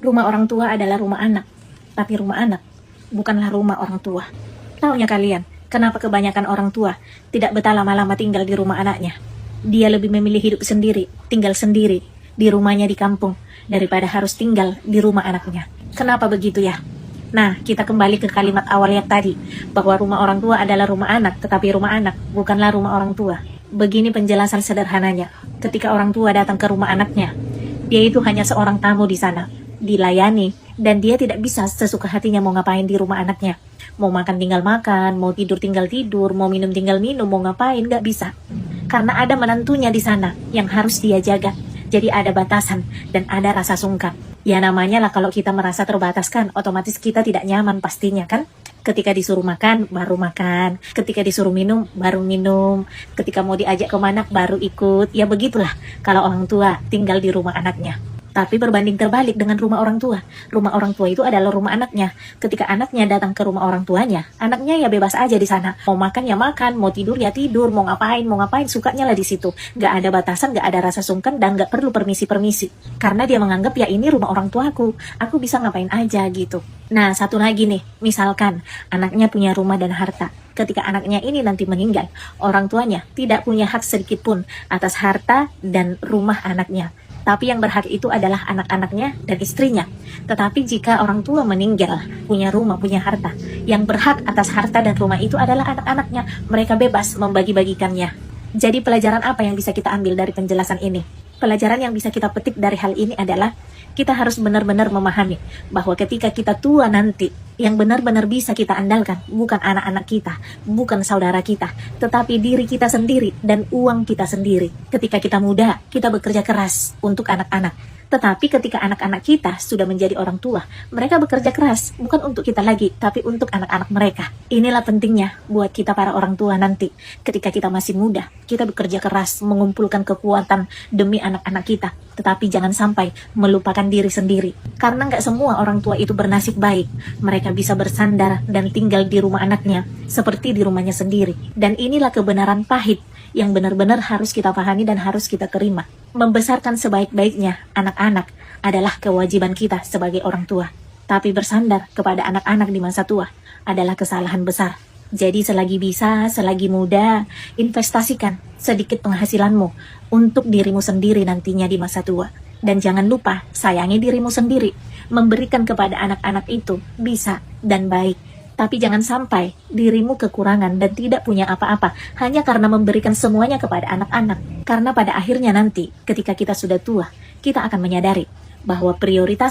Rumah orang tua adalah rumah anak, tapi rumah anak bukanlah rumah orang tua. Taunya kalian, kenapa kebanyakan orang tua tidak betah lama-lama tinggal di rumah anaknya? Dia lebih memilih hidup sendiri, tinggal sendiri, di rumahnya di kampung, daripada harus tinggal di rumah anaknya. Kenapa begitu ya? Nah, kita kembali ke kalimat awal yang tadi, bahwa rumah orang tua adalah rumah anak, tetapi rumah anak bukanlah rumah orang tua. Begini penjelasan sederhananya, ketika orang tua datang ke rumah anaknya, dia itu hanya seorang tamu di sana, dilayani, dan dia tidak bisa sesuka hatinya mau ngapain di rumah anaknya. Mau makan tinggal makan, mau tidur tinggal tidur, mau minum tinggal minum, mau ngapain nggak bisa. Karena ada menantunya di sana yang harus dia jaga. Jadi ada batasan dan ada rasa sungkan. Ya namanya lah kalau kita merasa terbatas kan, otomatis kita tidak nyaman pastinya kan. Ketika disuruh makan, baru makan. Ketika disuruh minum, baru minum. Ketika mau diajak kemana, baru ikut. Ya begitulah kalau orang tua tinggal di rumah anaknya. Tapi berbanding terbalik dengan rumah orang tua. Rumah orang tua itu adalah rumah anaknya. Ketika anaknya datang ke rumah orang tuanya, anaknya ya bebas aja di sana. Mau makan ya makan, mau tidur ya tidur, mau ngapain, sukanya lah di situ. Gak ada batasan, gak ada rasa sungkan, dan gak perlu permisi-permisi. Karena dia menganggap ya ini rumah orang tuaku, aku bisa ngapain aja gitu. Nah, satu lagi nih, misalkan anaknya punya rumah dan harta. Ketika anaknya ini nanti meninggal, orang tuanya tidak punya hak sedikit pun atas harta dan rumah anaknya. Tapi yang berhak itu adalah anak-anaknya dan istrinya. Tetapi jika orang tua meninggal, punya rumah, punya harta, yang berhak atas harta dan rumah itu adalah anak-anaknya. Mereka bebas membagi-bagikannya. Jadi pelajaran apa yang bisa kita ambil dari penjelasan ini? Pelajaran yang bisa kita petik dari hal ini adalah kita harus benar-benar memahami bahwa ketika kita tua nanti, yang benar-benar bisa kita andalkan bukan anak-anak kita, bukan saudara kita, tetapi diri kita sendiri dan uang kita sendiri. Ketika kita muda, kita bekerja keras untuk anak-anak. Tetapi ketika anak-anak kita sudah menjadi orang tua, mereka bekerja keras bukan untuk kita lagi, tapi untuk anak-anak mereka. Inilah pentingnya buat kita para orang tua nanti. Ketika kita masih muda, kita bekerja keras mengumpulkan kekuatan demi anak-anak kita. Tetapi jangan sampai melupakan diri sendiri. Karena nggak semua orang tua itu bernasib baik. Mereka bisa bersandar dan tinggal di rumah anaknya seperti di rumahnya sendiri. Dan inilah kebenaran pahit yang benar-benar harus kita pahami dan harus kita terima. Membesarkan sebaik-baiknya anak-anak adalah kewajiban kita sebagai orang tua. Tapi bersandar kepada anak-anak di masa tua adalah kesalahan besar. Jadi selagi bisa, selagi muda, investasikan sedikit penghasilanmu untuk dirimu sendiri nantinya di masa tua. Dan jangan lupa, sayangi dirimu sendiri. Memberikan kepada anak-anak itu bisa dan baik. Tapi jangan sampai dirimu kekurangan dan tidak punya apa-apa hanya karena memberikan semuanya kepada anak-anak. Karena pada akhirnya nanti, ketika kita sudah tua, kita akan menyadari bahwa prioritas